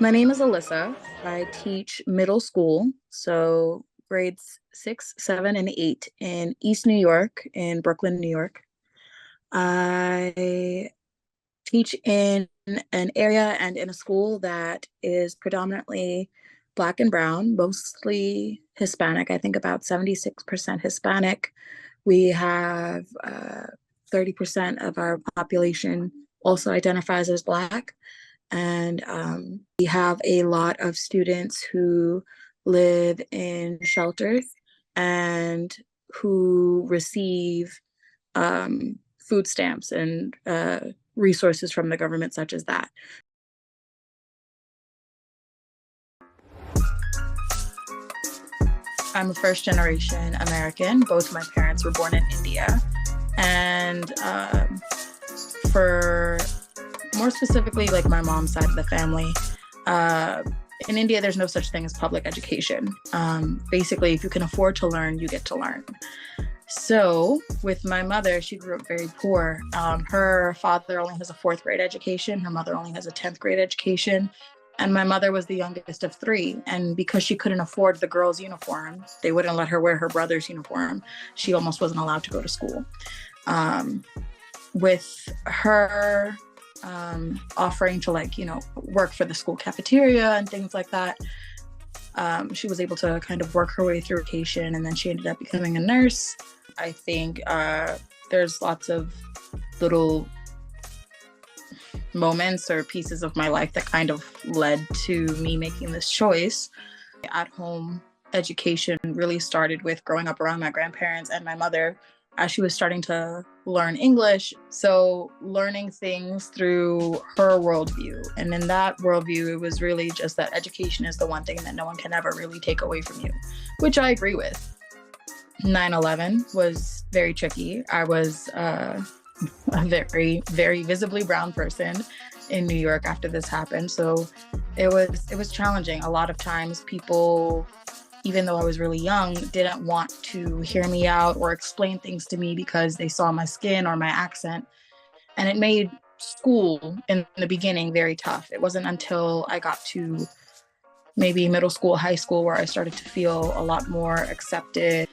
My name is Alyssa. I teach middle school, so grades 6, 7, and 8 in East New York, in Brooklyn, New York. I teach in an area and in a school that is predominantly Black and Brown, mostly Hispanic. I think about 76% Hispanic. We have 30% of our population also identifies as Black. And we have a lot of students who live in shelters and who receive food stamps and resources from the government, such as that. I'm a first generation American. Both my parents were born in India. And for more specifically, like my mom's side of the family, in India, there's no such thing as public education. Basically, if you can afford to learn, you get to learn. So with my mother, she grew up very poor. Her father only has a fourth grade education. Her mother only has a 10th grade education. And my mother was the youngest of three. And because she couldn't afford the girls' uniform, they wouldn't let her wear her brother's uniform. She almost wasn't allowed to go to school. With her offering to work for the school cafeteria and things like that, she was able to kind of work her way through education, and then she ended up becoming a nurse. I think there's lots of little moments or pieces of my life that kind of led to me making this choice. At home education really started with growing up around my grandparents and my mother as she was starting to learn English. So learning things through her worldview. And in that worldview, it was really just that education is the one thing that no one can ever really take away from you, which I agree with. 9/11 was very tricky. I was a very, very visibly brown person in New York after this happened. So it was challenging. A lot of times people, even though I was really young, didn't want to hear me out or explain things to me because they saw my skin or my accent. And it made school in the beginning very tough. It wasn't until I got to maybe middle school, high school, where I started to feel a lot more accepted.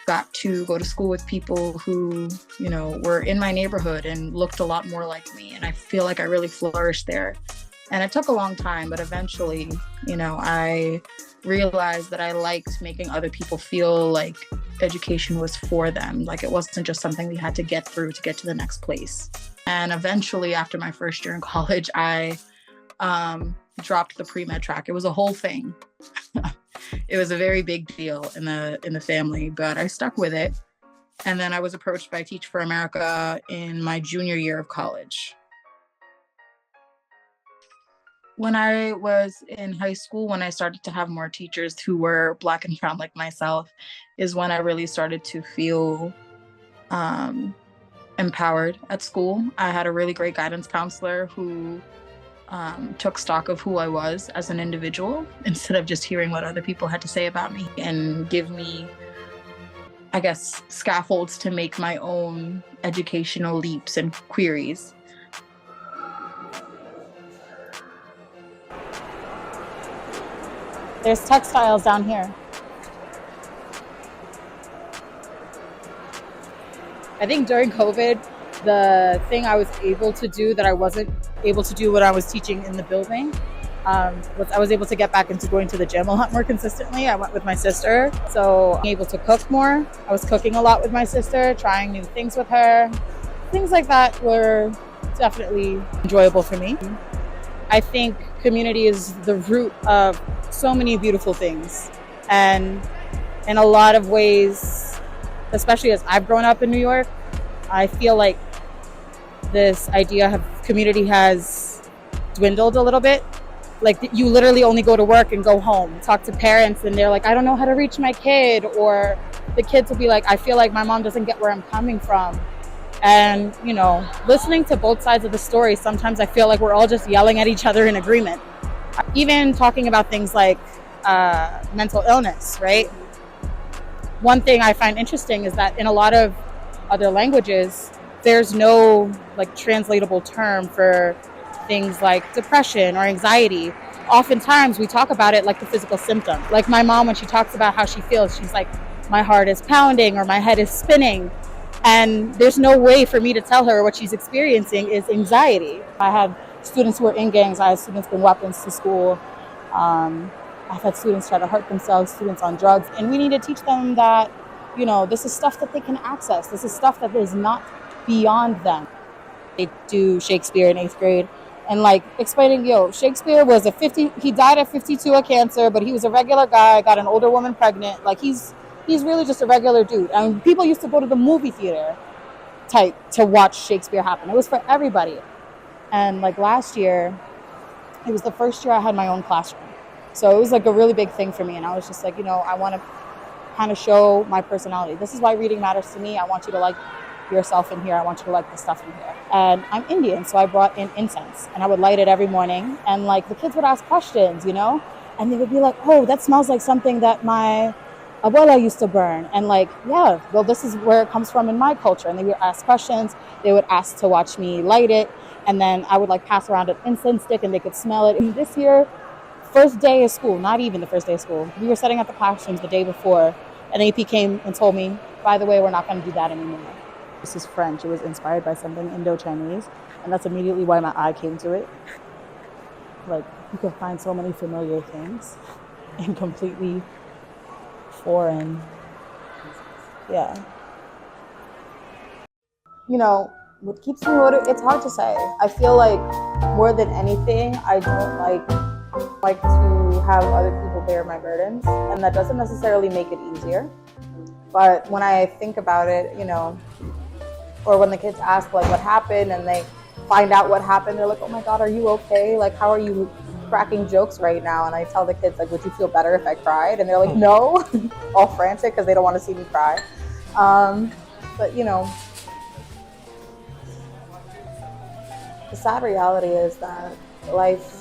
Got to go to school with people who, were in my neighborhood and looked a lot more like me. And I feel like I really flourished there. And it took a long time, but eventually, I realized that I liked making other people feel like education was for them. Like it wasn't just something we had to get through to get to the next place. And eventually, after my first year in college, I dropped the pre-med track. It was a whole thing. It was a very big deal in the family, but I stuck with it. And then I was approached by Teach for America in my junior year of college. When I was in high school, when I started to have more teachers who were Black and brown like myself, is when I really started to feel empowered at school. I had a really great guidance counselor who took stock of who I was as an individual instead of just hearing what other people had to say about me, and give me, I guess, scaffolds to make my own educational leaps and queries. There's textiles down here. I think during COVID, the thing I was able to do that I wasn't able to do when I was teaching in the building was I was able to get back into going to the gym a lot more consistently. I went with my sister, so being able to cook more. I was cooking a lot with my sister, trying new things with her. Things like that were definitely enjoyable for me. I think community is the root of so many beautiful things. And in a lot of ways, especially as I've grown up in New York, I feel like this idea of community has dwindled a little bit. Like you literally only go to work and go home, talk to parents, and they're like, I don't know how to reach my kid. Or the kids will be like, I feel like my mom doesn't get where I'm coming from. And, listening to both sides of the story, sometimes I feel like we're all just yelling at each other in agreement. Even talking about things like mental illness, right? One thing I find interesting is that in a lot of other languages, there's no translatable term for things like depression or anxiety. oftentimes we talk about it like the physical symptom. Like my mom, when she talks about how she feels, she's like, my heart is pounding or my head is spinning. And there's no way for me to tell her what she's experiencing is anxiety. I had students who were in gangs. I had students bring weapons to school. I've had students try to hurt themselves, students on drugs. And we need to teach them that, you know, this is stuff that they can access. This is stuff that is not beyond them. They do Shakespeare in 8th grade. And like explaining, Shakespeare was he died at 52 of cancer, but he was a regular guy, got an older woman pregnant. Like he's really just a regular dude. And people used to go to the movie theater to watch Shakespeare happen. It was for everybody. And like last year, it was the first year I had my own classroom. So it was like a really big thing for me. And I was just like, I want to kind of show my personality. This is why reading matters to me. I want you to like yourself in here. I want you to like the stuff in here. And I'm Indian, so I brought in incense and I would light it every morning. And like the kids would ask questions, and they would be like, oh, that smells like something that my abuela used to burn. And like, yeah, well, this is where it comes from in my culture. And they would ask questions. They would ask to watch me light it. And then I would like pass around an incense stick and they could smell it. And this year, first day of school, not even the first day of school, we were setting up the classrooms the day before. And AP came and told me, by the way, we're not going to do that anymore. This is French. It was inspired by something Indo-Chinese. And that's immediately why my eye came to it. Like, you can find so many familiar things and completely foreign. Yeah. What keeps me motivated, it's hard to say. I feel like more than anything, I don't like to have other people bear my burdens. And that doesn't necessarily make it easier. But when I think about it, or when the kids ask like what happened and they find out what happened, they're like, oh my God, are you okay? Like, how are you cracking jokes right now? And I tell the kids, like, would you feel better if I cried? And they're like, no, all frantic because they don't want to see me cry. But the sad reality is that life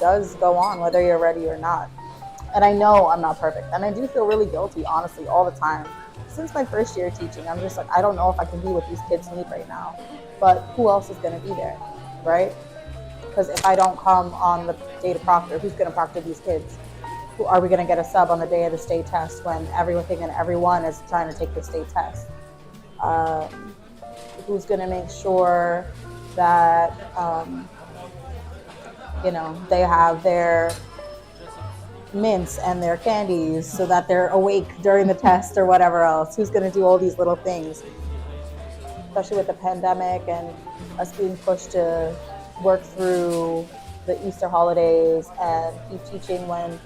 does go on whether you're ready or not. And I know I'm not perfect. And I do feel really guilty, honestly, all the time. Since my first year teaching, I'm just like, I don't know if I can be what these kids need right now. But who else is going to be there, right? Because if I don't come on the day to proctor, who's going to proctor these kids? Who are we going to get a sub on the day of the state test when everything and everyone is trying to take the state test? Who's going to make sure that, they have their mints and their candies so that they're awake during the test or whatever else? Who's going to do all these little things? Especially with the pandemic and us being pushed to work through the Easter holidays and keep teaching when,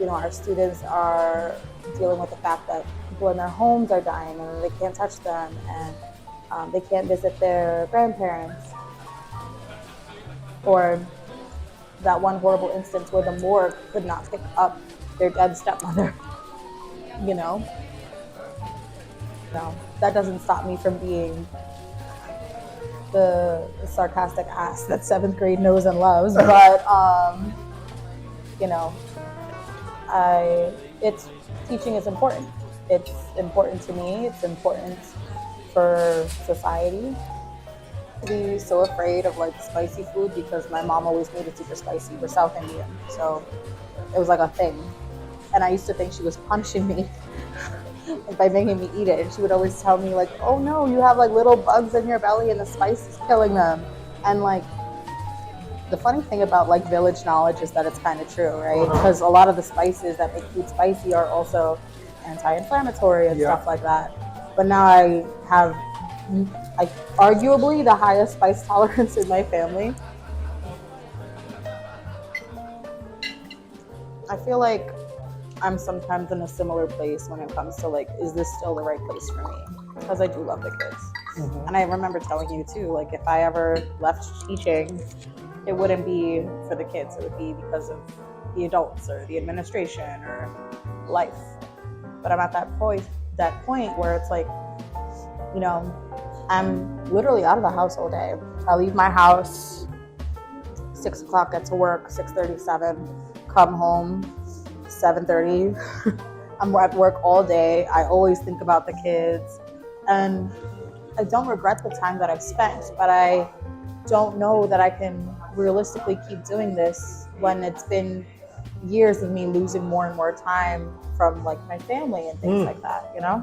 our students are dealing with the fact that people in their homes are dying and they can't touch them and they can't visit their grandparents. Or that one horrible instance where the morgue could not pick up their dead stepmother, No, that doesn't stop me from being the sarcastic ass that 7th grade knows and loves. But, teaching is important. It's important to me. It's important for society. Be so afraid of like spicy food because my mom always made it super spicy. We're South Indian, so it was like a thing. And I used to think she was punishing me by making me eat it. And she would always tell me like, oh no, you have like little bugs in your belly and the spice is killing them. And like, the funny thing about like village knowledge is that it's kind of true, right? Because a lot of the spices that make food spicy are also anti-inflammatory and stuff like that. But now I have arguably the highest spice tolerance in my family. I feel like I'm sometimes in a similar place when it comes to like, is this still the right place for me? Because I do love the kids. Mm-hmm. And I remember telling you too, like if I ever left teaching, it wouldn't be for the kids. It would be because of the adults or the administration or life. But I'm at that point where it's like, I'm literally out of the house all day. I leave my house 6 o'clock, get to work, 6:37, come home, 7:30. I'm at work all day. I always think about the kids. And I don't regret the time that I've spent, but I don't know that I can realistically keep doing this when it's been years of me losing more and more time from like my family and things like that, you know?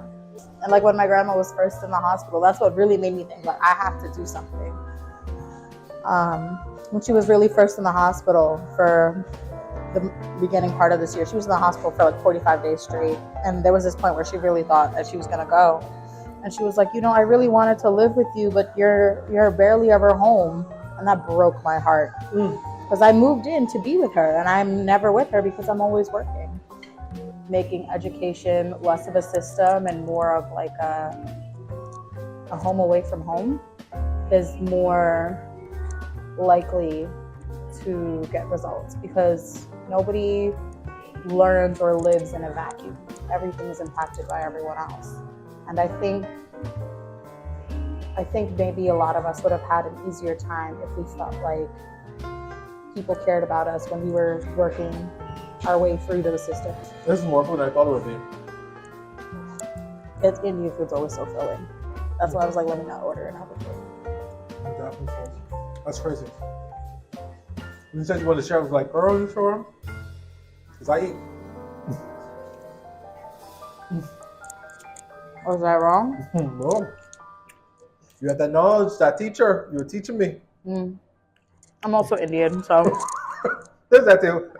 And like when my grandma was first in the hospital, that's what really made me think like I have to do something. When she was really first in the hospital for the beginning part of this year, she was in the hospital for like 45 days straight. And there was this point where she really thought that she was gonna go. And she was like, you know, I really wanted to live with you, but you're barely ever home. And that broke my heart. Because I moved in to be with her and I'm never with her because I'm always working. Making education less of a system and more of like a home away from home is more likely to get results, because nobody learns or lives in a vacuum. Everything is impacted by everyone else. And I think maybe a lot of us would have had an easier time if we felt like people cared about us when we were working our way through those systems. This is more food than I thought it would be. Indian food's always so filling. That's why I was like, let me not order another food. That's crazy. When you said you wanted to share, I was like, girl, you sure? Because I eat. Was that wrong? No. You had that knowledge, that teacher. You were teaching me. I'm also Indian, so. There's that too.